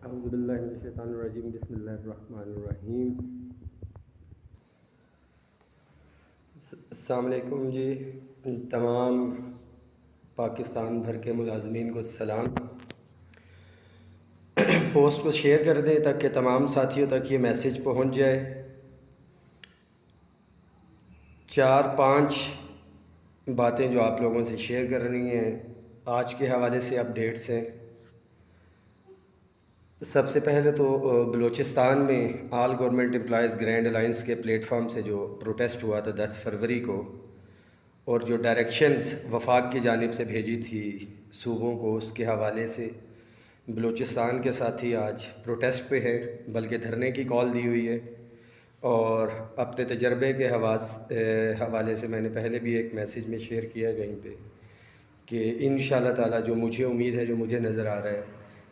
اعوذ باللہ من الشیطان الرجیم بسم اللہ الرحمن الرحیم۔ السلام علیکم جی، تمام پاکستان بھر کے ملازمین کو سلام۔ پوسٹ کو شیئر کر دیں تاکہ تمام ساتھیوں تک یہ میسیج پہنچ جائے۔ 4-5 باتیں جو آپ لوگوں سے شیئر کرنی ہیں، آج کے حوالے سے اپڈیٹس ہیں۔ سب سے پہلے تو بلوچستان میں آل گورنمنٹ امپلائیز گرینڈ الائنس کے پلیٹ فارم سے جو پروٹیسٹ ہوا تھا 10 فروری کو، اور جو ڈائریکشنز وفاق کی جانب سے بھیجی تھی صوبوں کو، اس کے حوالے سے بلوچستان کے ساتھی آج پروٹیسٹ پہ ہے، بلکہ دھرنے کی کال دی ہوئی ہے۔ اور اپنے تجربے کے حوالے سے میں نے پہلے بھی ایک میسیج میں شیئر کیا کہیں پہ کہ انشاءاللہ تعالی جو مجھے امید ہے، جو مجھے نظر آ رہا ہے،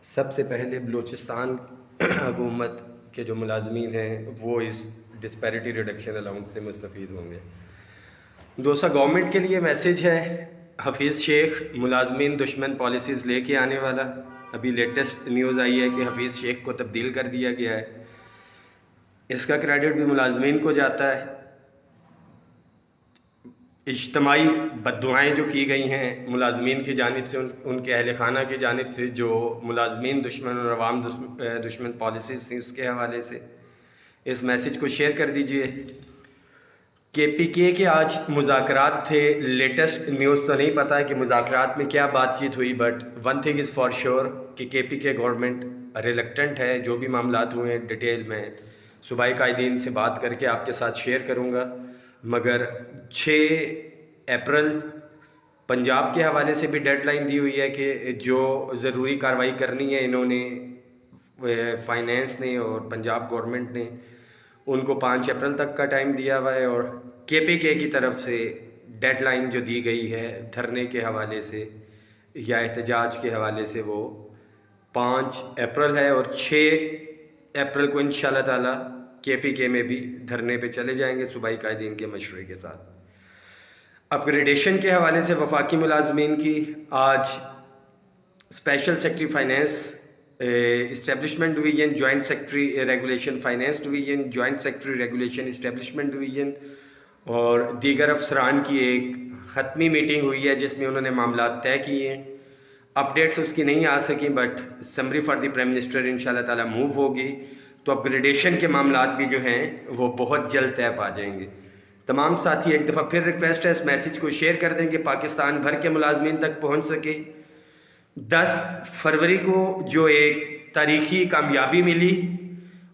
سب سے پہلے بلوچستان حکومت کے جو ملازمین ہیں وہ اس ڈسپیرٹی ریڈکشن الاؤنس سے مستفید ہوں گے۔ دوسرا، گورنمنٹ کے لیے میسیج ہے، حفیظ شیخ ملازمین دشمن پالیسیز لے کے آنے والا۔ ابھی لیٹسٹ نیوز آئی ہے کہ حفیظ شیخ کو تبدیل کر دیا گیا ہے۔ اس کا کریڈٹ بھی ملازمین کو جاتا ہے۔ اجتماعی بددعائیں جو کی گئی ہیں ملازمین کی جانب سے، ان کے اہل خانہ کی جانب سے، جو ملازمین دشمن اور عوام دشمن پالیسیز تھیں، اس کے حوالے سے اس میسیج کو شیئر کر دیجئے۔ KPK کے آج مذاکرات تھے۔ لیٹسٹ نیوز تو نہیں پتہ کہ مذاکرات میں کیا بات چیت ہوئی، but one thing is for sure کہ KPK گورنمنٹ ریلیکٹنٹ ہے۔ جو بھی معاملات ہوئے ہیں ڈیٹیل میں صوبائی قائدین سے بات کر کے آپ کے ساتھ شیئر کروں گا، مگر 6 اپریل پنجاب کے حوالے سے بھی ڈیڈ لائن دی ہوئی ہے کہ جو ضروری کارروائی کرنی ہے، انہوں نے فائنینس نے اور پنجاب گورنمنٹ نے ان کو 5 اپریل تک کا ٹائم دیا ہوا ہے، اور KPK کی طرف سے ڈیڈ لائن جو دی گئی ہے دھرنے کے حوالے سے یا احتجاج کے حوالے سے وہ 5 اپریل ہے، اور 6 اپریل کو انشاءاللہ تعالی KPK میں بھی دھرنے پہ چلے جائیں گے صوبائی قائدین کے مشورے کے ساتھ۔ اپ گریڈیشن کے حوالے سے وفاقی ملازمین کی آج special secretary finance establishment division, joint secretary regulation finance division, joint secretary regulation establishment division اور دیگر افسران کی ایک حتمی میٹنگ ہوئی ہے جس میں انہوں نے معاملات طے کیے ہیں۔ اپڈیٹس اس کی نہیں آ سکیں، but summary for the prime minister انشاءاللہ تعالی موو ہوگی، تو اپ گریڈیشن کے معاملات بھی جو ہیں وہ بہت جلد طے پا جائیں گے۔ تمام ساتھی ایک دفعہ پھر ریکویسٹ ہے، اس میسیج کو شیئر کر دیں کہ پاکستان بھر کے ملازمین تک پہنچ سکے۔ 10 فروری کو جو ایک تاریخی کامیابی ملی،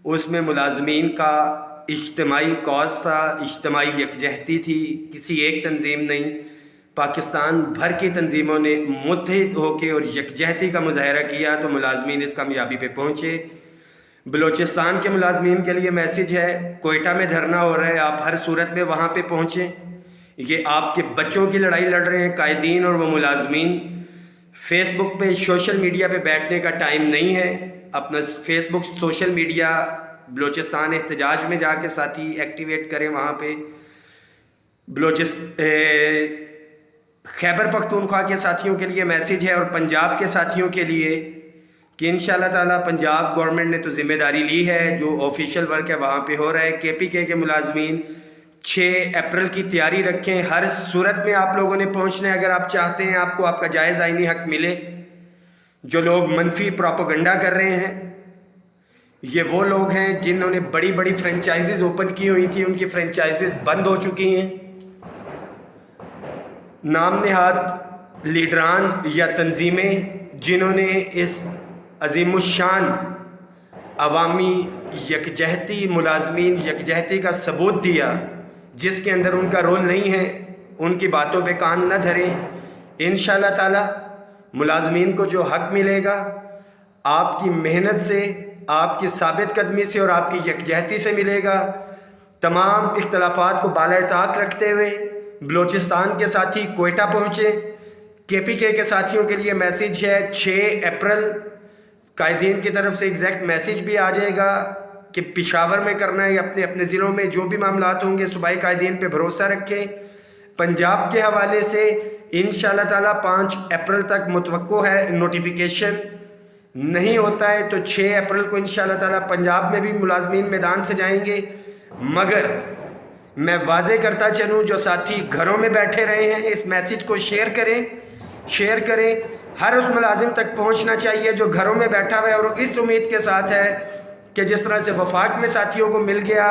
اس میں ملازمین کا اجتماعی کاز تھا، اجتماعی یکجہتی تھی، کسی ایک تنظیم نہیں، پاکستان بھر کی تنظیموں نے متحد ہو کے اور یکجہتی کا مظاہرہ کیا تو ملازمین اس کامیابی پہ پہنچے۔ بلوچستان کے ملازمین کے لیے میسیج ہے، کوئٹہ میں دھرنا ہو رہا ہے، آپ ہر صورت میں وہاں پہ پہنچیں۔ یہ آپ کے بچوں کی لڑائی لڑ رہے ہیں قائدین اور وہ ملازمین۔ فیس بک پہ، سوشل میڈیا پہ بیٹھنے کا ٹائم نہیں ہے۔ اپنا فیس بک، سوشل میڈیا بلوچستان احتجاج میں جا کے ساتھی ایکٹیویٹ کریں وہاں پہ۔ خیبر پختونخوا کے ساتھیوں کے لیے میسیج ہے اور پنجاب کے ساتھیوں کے لیے کہ انشاءاللہ تعالی پنجاب گورنمنٹ نے تو ذمہ داری لی ہے، جو آفیشیل ورک ہے وہاں پہ ہو رہا ہے۔ KPK کے ملازمین 6 اپریل کی تیاری رکھیں، ہر صورت میں آپ لوگوں نے پہنچنا ہے اگر آپ چاہتے ہیں آپ کو آپ کا جائز آئینی حق ملے۔ جو لوگ منفی پروپیگنڈا کر رہے ہیں، یہ وہ لوگ ہیں جنہوں نے بڑی بڑی فرنچائزز اوپن کی ہوئی تھی، ان کی فرنچائزز بند ہو چکی ہیں۔ نام نہاد لیڈران یا تنظیمیں جنہوں نے اس عظیم الشان عوامی یکجہتی، ملازمین یکجہتی کا ثبوت دیا، جس کے اندر ان کا رول نہیں ہے، ان کی باتوں پہ کان نہ دھریں۔ انشاءاللہ تعالی ملازمین کو جو حق ملے گا آپ کی محنت سے، آپ کی ثابت قدمی سے اور آپ کی یکجہتی سے ملے گا۔ تمام اختلافات کو بالائے طاق رکھتے ہوئے بلوچستان کے ساتھی کوئٹہ پہنچے۔ KPK کے ساتھیوں کے لیے میسیج ہے، 6 اپریل قائدین کی طرف سے ایگزیکٹ میسیج بھی آ جائے گا کہ پشاور میں کرنا ہے یا اپنے اپنے ضلعوں میں جو بھی معاملات ہوں گے صوبائی قائدین پہ بھروسہ رکھیں۔ پنجاب کے حوالے سے انشاءاللہ تعالی 5 اپریل تک متوقع ہے نوٹیفیکیشن نہیں ہوتا ہے تو 6 اپریل کو انشاءاللہ تعالی پنجاب میں بھی ملازمین میدان سے جائیں گے. مگر میں واضح کرتا چلوں، جو ساتھی گھروں میں بیٹھے رہے ہیں اس میسیج کو شیئر کریں. ہر اس ملازم تک پہنچنا چاہیے جو گھروں میں بیٹھا ہوا ہے اور اس امید کے ساتھ ہے کہ جس طرح سے وفاق میں ساتھیوں کو مل گیا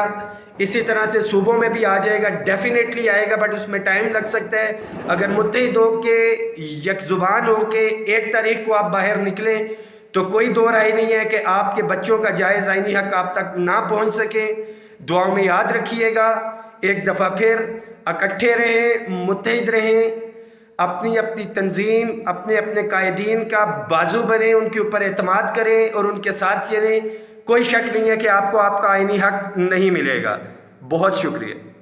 اسی طرح سے صوبوں میں بھی آ جائے گا. ڈیفینیٹلی آئے گا، بٹ اس میں ٹائم لگ سکتا ہے. اگر متحد ہو کے یک زبان ہو کے 1 تاریخ کو آپ باہر نکلیں تو کوئی دو رائے نہیں ہے کہ آپ کے بچوں کا جائز آئینی حق آپ تک نہ پہنچ سکے. دعاؤں میں یاد رکھیے گا. ایک دفعہ پھر اکٹھے رہیں، متحد رہیں، اپنی تنظیم، اپنے قائدین کا بازو بنیں، ان کے اوپر اعتماد کریں اور ان کے ساتھ چلیں. کوئی شک نہیں ہے کہ آپ کو آپ کا آئینی حق نہیں ملے گا. بہت شکریہ.